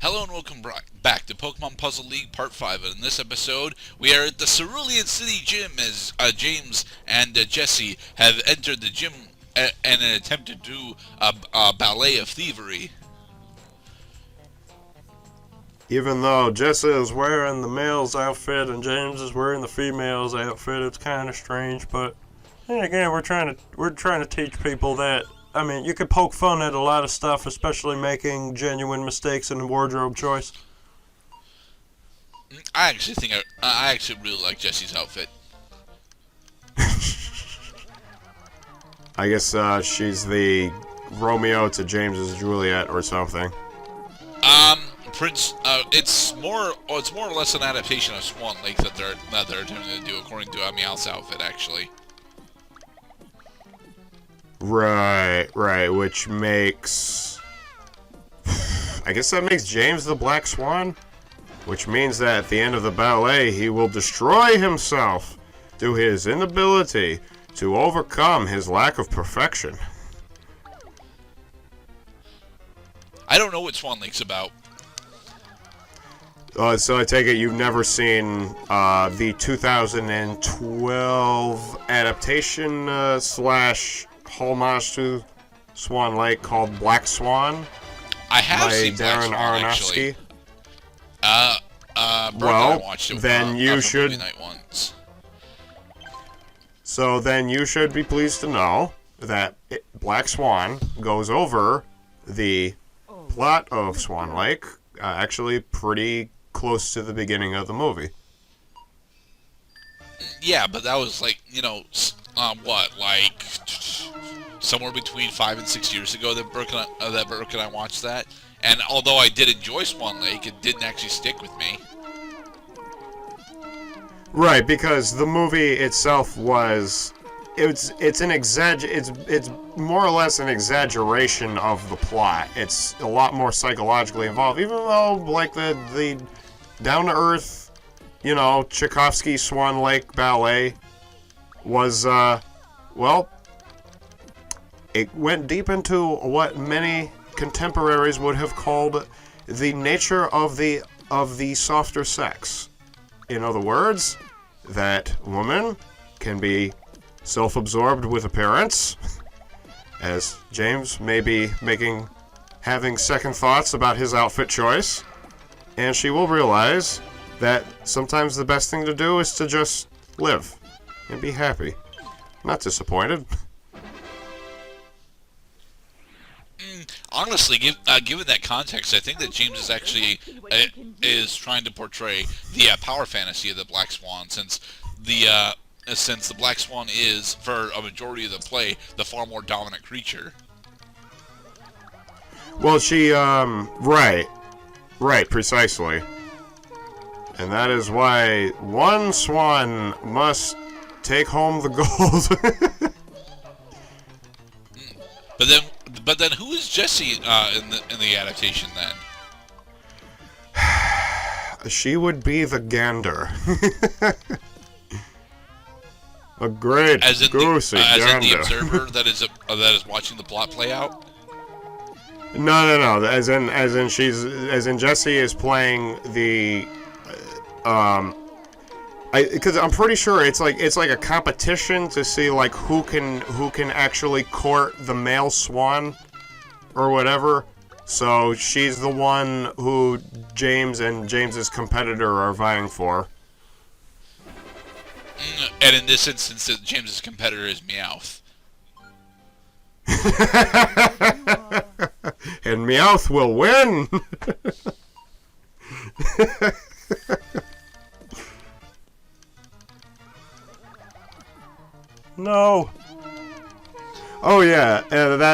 Hello and welcome back to Pokemon Puzzle League Part 5. And in this episode, we are at the Cerulean City Gym as James and Jesse have entered the gym in an attempt to do a ballet of thievery. Even though Jesse is wearing the male's outfit and James is wearing the female's outfit, it's kind of strange. But then again, we're trying to teach people that. I mean, you can poke fun at a lot of stuff, especially making genuine mistakes in wardrobe choice. I actually think I actually really like Jesse's outfit. I guess she's the Romeo to James's Juliet or something. Prince. It's more or less an adaptation of Swan Lake that they're attempting to do, according to Meowth's outfit, actually. Right, which makes... I guess that makes James the Black Swan? Which means that at the end of the ballet, he will destroy himself through his inability to overcome his lack of perfection. I don't know what Swan Lake's about. So I take it you've never seen the 2012 adaptation slash homage to Swan Lake called Black Swan. I have by seen Black Darren Swan, Aronofsky. Actually. Well, watched it, then you should. movie night once. So then you should be pleased to know that Black Swan goes over the plot of Swan Lake, actually pretty close to the beginning of the movie. Yeah, but that was like, somewhere between 5 and 6 years ago that Brooke and I watched that. And although I did enjoy Swan Lake, it didn't actually stick with me. Right, because the movie itself was, it's more or less an exaggeration of the plot. It's a lot more psychologically involved, even though like the down to earth, Tchaikovsky Swan Lake ballet was it went deep into what many contemporaries would have called the nature of the softer sex. In other words, that woman can be self-absorbed with appearance, as James may be having second thoughts about his outfit choice, and she will realize that sometimes the best thing to do is to just live and be happy, not disappointed. Honestly, given that context, I think that James is actually is trying to portray the power fantasy of the Black Swan, since the Black Swan is, for a majority of the play, the far more dominant creature. Well, she right, precisely, and that is why one swan must take home the gold. But then, who is Jessie in the adaptation then? She would be the gander. A great goosey gander. As in the observer that is watching the plot play out. No. As in Jessie is playing the because I'm pretty sure it's like a competition to see like who can actually court the male swan or whatever. So she's the one who James and James's competitor are vying for. And in this instance, James's competitor is Meowth. And Meowth will win. No. Oh yeah,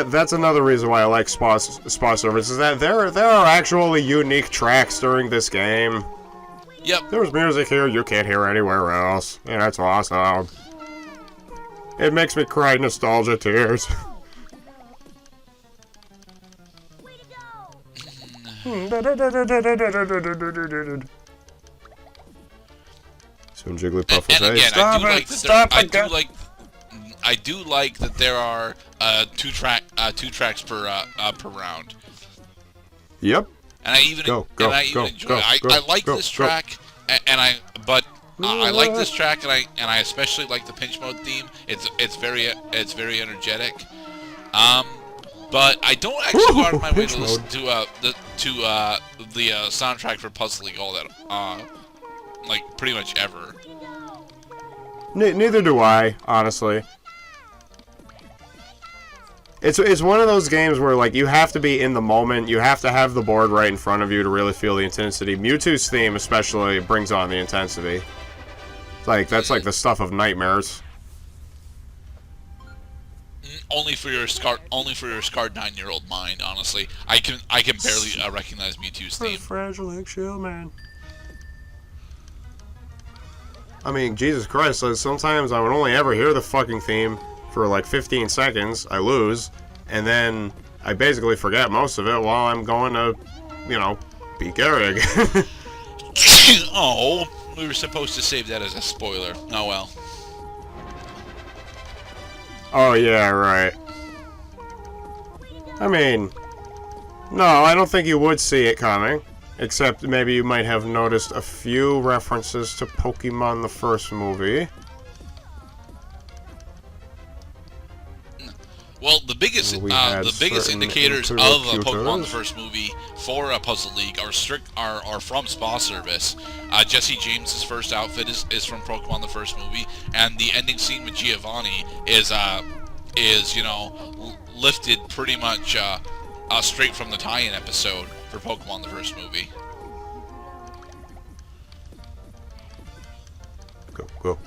that's another reason why I like spa service, is that there are actually unique tracks during this game. Yep. There's music here you can't hear anywhere else. Yeah, that's awesome. It makes me cry nostalgia tears. Soon Jigglypuff will say, again, "Stop it! Stop it!" I do like that there are two tracks per round. Yep. and I even enjoy it. I like this track, I like this track, and I especially like the pinch mode theme. It's very energetic. But I don't actually go out of my way to listen to the soundtrack for Puzzle League all that like pretty much ever. Neither do I, honestly. It's one of those games where, like, you have to be in the moment. You have to have the board right in front of you to really feel the intensity. Mewtwo's theme especially brings on the intensity. Like, that's like the stuff of nightmares. Only for your scarred 9-year-old mind, honestly. I can barely recognize Mewtwo's theme. Fragile eggshell, man. I mean, Jesus Christ, sometimes I would only ever hear the fucking theme for like 15 seconds, I lose, and then I basically forget most of it while I'm going to, beat Gehrig. Oh, we were supposed to save that as a spoiler. Oh well. Oh yeah, right. I mean, no, I don't think you would see it coming. Except maybe you might have noticed a few references to Pokemon the first movie. Well, the biggest indicators of Pokemon the first movie for a Puzzle League are from Spa Service. Jesse James's first outfit is from Pokemon the first movie, and the ending scene with Giovanni is lifted pretty much straight from the tie-in episode for Pokemon the first movie. Go.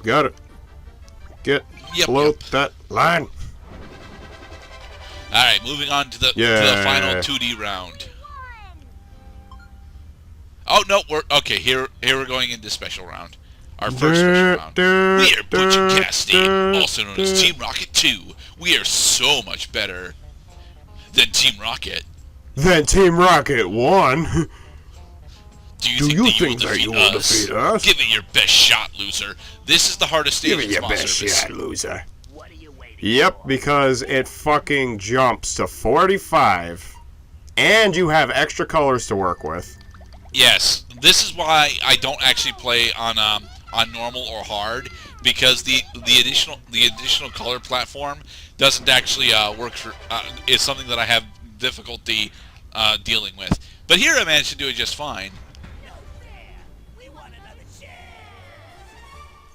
Got it. Get below that line. Alright, moving on to the final 2D round. Oh, no, here we're going into special round. Our first special round. We are Butch and Cassidy, also known as Team Rocket 2. We are so much better than Team Rocket. Than Team Rocket 1? Do you think that you will defeat us? Give it your best shot, loser. This is the hardest stage in Spa Service. Give it your best shot, loser. Yep, because it fucking jumps to 45. And you have extra colors to work with. Yes, this is why I don't actually play on normal or hard, because the additional color platform doesn't actually work for is something that I have difficulty dealing with. But here I managed to do it just fine.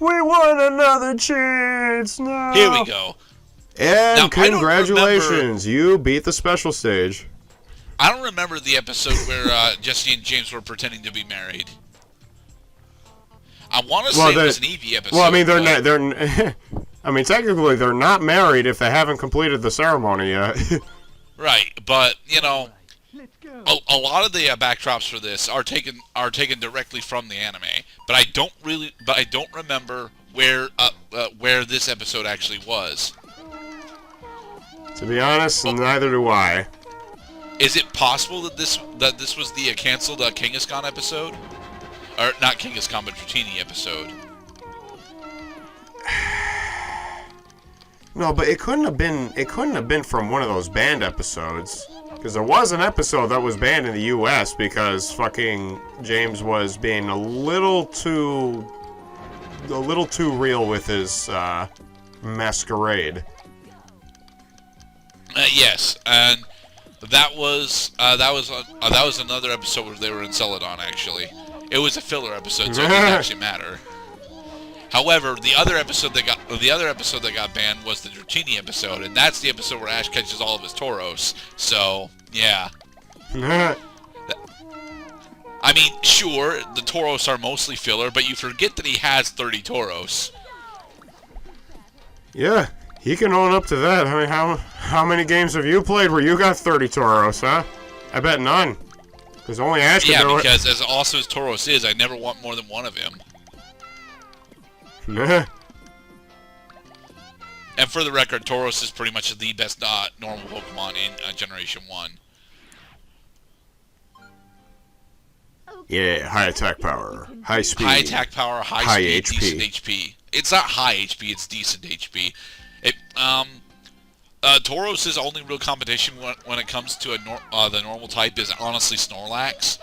We want another chance. No. Here we go. And now, congratulations, you beat the special stage. I don't remember the episode where Jesse and James were pretending to be married. I want to say it was an Eevee episode. Well, I mean, I mean, technically, they're not married if they haven't completed the ceremony yet. Right, but a lot of the backdrops for this are taken directly from the anime. But I don't remember where this episode actually was. To be honest, neither do I. Is it possible that this was the canceled Kangaskhan episode? Or not Kangaskhan, but Dratini episode? No, but it couldn't have been from one of those banned episodes. Because there was an episode that was banned in the US because fucking James was being a little too real with his masquerade. Yes, and that was another episode where they were in Celadon. Actually, it was a filler episode, so it didn't actually matter. However, the other episode that got banned was the Dratini episode, and that's the episode where Ash catches all of his Tauros. So yeah. I mean, sure, the Tauros are mostly filler, but you forget that he has 30 Tauros. Yeah. He can own up to that. I mean, how many games have you played where you got 30 Tauros, huh? I bet none. Because only Ash can do it. Yeah, because as awesome as Tauros is, I never want more than one of him. Nah. And for the record, Tauros is pretty much the best normal Pokemon in Generation 1. Yeah, high attack power, high speed. High attack power, high speed, HP. decent HP. It's not high HP, it's decent HP. Tauros' only real competition when it comes to the normal type is honestly Snorlax.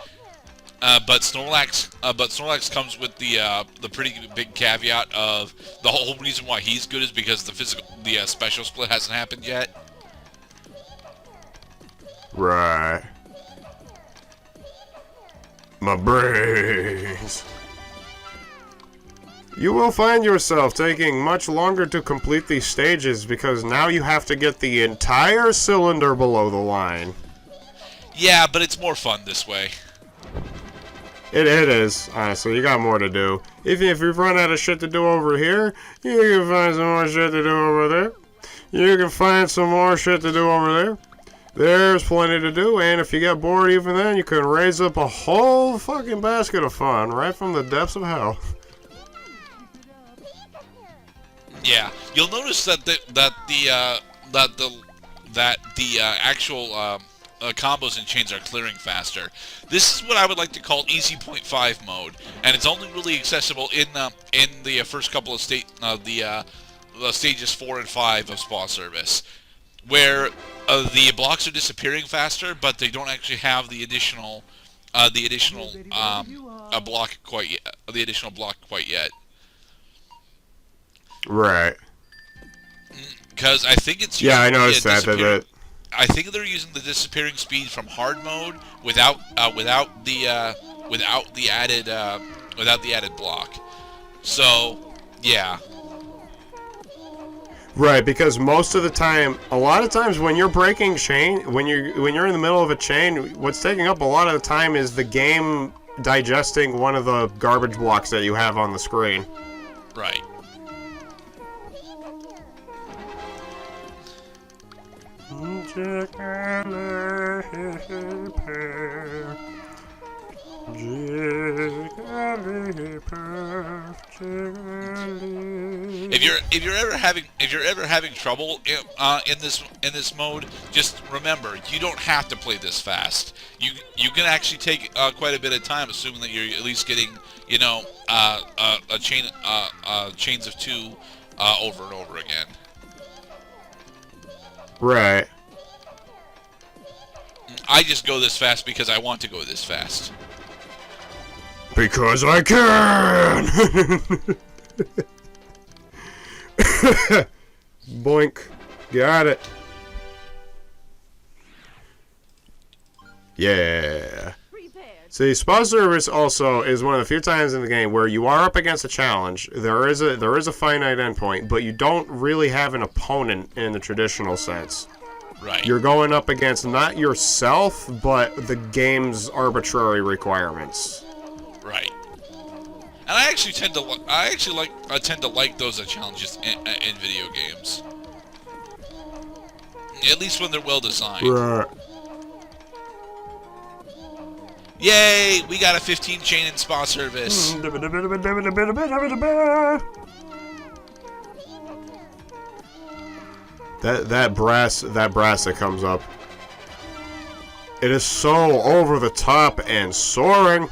But Snorlax comes with the pretty big caveat of the whole reason why he's good is because the special split hasn't happened yet. Right. My brains. You will find yourself taking much longer to complete these stages because now you have to get the entire cylinder below the line. Yeah, but it's more fun this way. It is, honestly. You got more to do. If you've run out of shit to do over here, you can find some more shit to do over there. You can find some more shit to do over there. There's plenty to do, and if you get bored even then, you can raise up a whole fucking basket of fun right from the depths of hell. Yeah, you'll notice that the actual combos and chains are clearing faster. This is what I would like to call easy 0.5 mode, and it's only really accessible in the first couple of stages 4 and 5 of Spa Service, where the blocks are disappearing faster, but they don't actually have the additional block quite yet. The additional block quite yet. Right. Because I think it's I noticed that. I think they're using the disappearing speed from hard mode without the added block. So yeah. Right, because most of the time, a lot of times when you're breaking chain, when you're in the middle of a chain, what's taking up a lot of the time is the game digesting one of the garbage blocks that you have on the screen. Right. If you're ever having trouble in this mode, just remember you don't have to play this fast. You can actually take quite a bit of time, assuming that you're at least getting chains of 2 over and over again. Right. I just go this fast because I want to go this fast. Because I can! Boink. Got it. Yeah. See, Spa Service also is one of the few times in the game where you are up against a challenge. There is a finite endpoint, but you don't really have an opponent in the traditional sense. Right. You're going up against not yourself, but the game's arbitrary requirements. Right. And I actually tend to like those challenges in video games. At least when they're well designed. Right. Yay! We got a 15 chain in Spa Service. That brass that comes up. It is so over the top and soaring.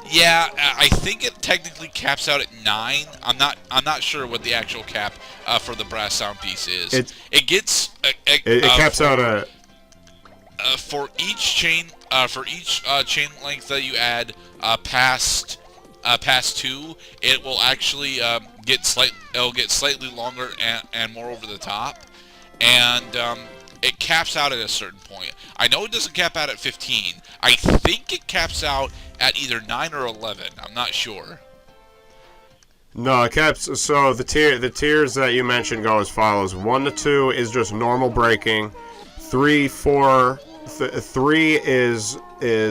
Yeah, I think it technically caps out at 9. I'm not sure what the actual cap for the brass sound piece is. It caps out at for each chain chain length that you add past 2, it will actually get slightly longer and more over the top, and it caps out at a certain point. I know it doesn't cap out at 15. I think it caps out at either 9 or 11. I'm not sure. No, it caps. So the tiers that you mentioned go as follows: 1 to 2 is just normal breaking. 3, 4, 3 is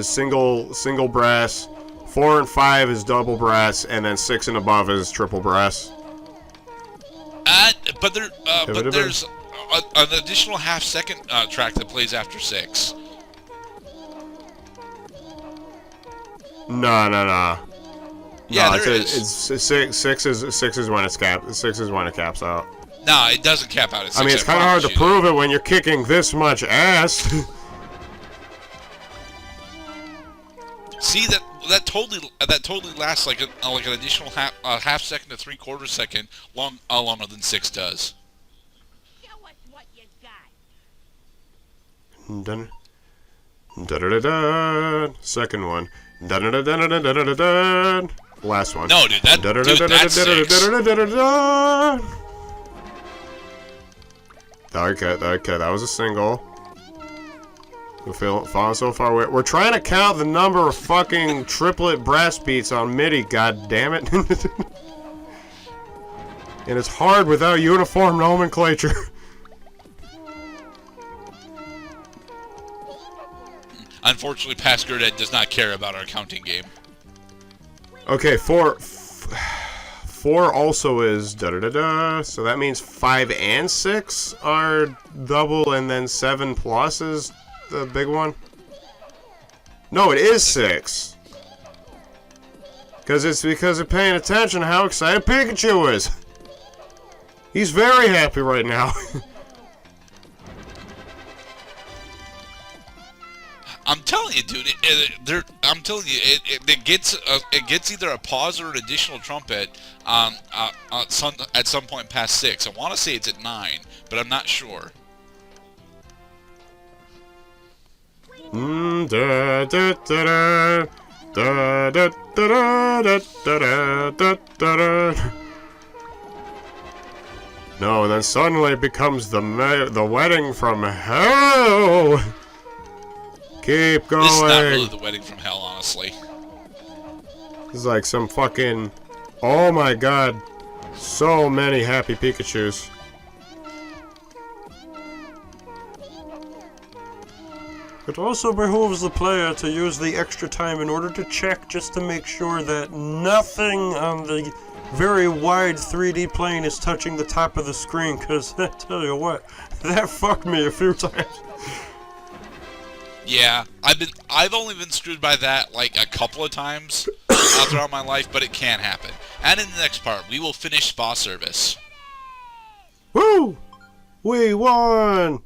single brass. 4 and 5 is double brass, and then 6 and above is triple brass. But there's an additional half-second track that plays after 6. No. Yeah, no, there is. It's 6 is when it's capped. 6 is when it caps out. No, it doesn't cap out at 6. I mean, it's kind of hard to prove it when you're kicking this much ass. See that totally lasts like an additional half second to 3/4 second longer than 6 does. Show us what you Dun. Da-da-da-da. Second one. Da-da-da-da-da-da-da-da. Last one. No, dude, that's 6. Okay, that was a single. We're falling so far away. We're trying to count the number of fucking triplet brass beats on MIDI, god damn it. And it's hard without uniform nomenclature. Unfortunately, past Gerdat does not care about our counting game. Okay, 4 also is da-da-da-da, so that means 5 and 6 are double, and then 7 plus is the big one? No, it is 6. Because of paying attention to how excited Pikachu is. He's very happy right now. I'm telling you, dude. I'm telling you, it gets either a pause or an additional trumpet at some point past 6. I want to say it's at 9, but I'm not sure. Da da da da da da da da da da da. No, and then suddenly it becomes the wedding from hell. Keep going. This is not really the wedding from hell, honestly. This is like some fucking... Oh my god. So many happy Pikachus. It also behooves the player to use the extra time in order to check just to make sure that nothing on the very wide 3D plane is touching the top of the screen, because I tell you what, that fucked me a few times. Yeah, I've only been screwed by that like a couple of times throughout my life, but it can happen. And in the next part, we will finish spa service. Woo! We won!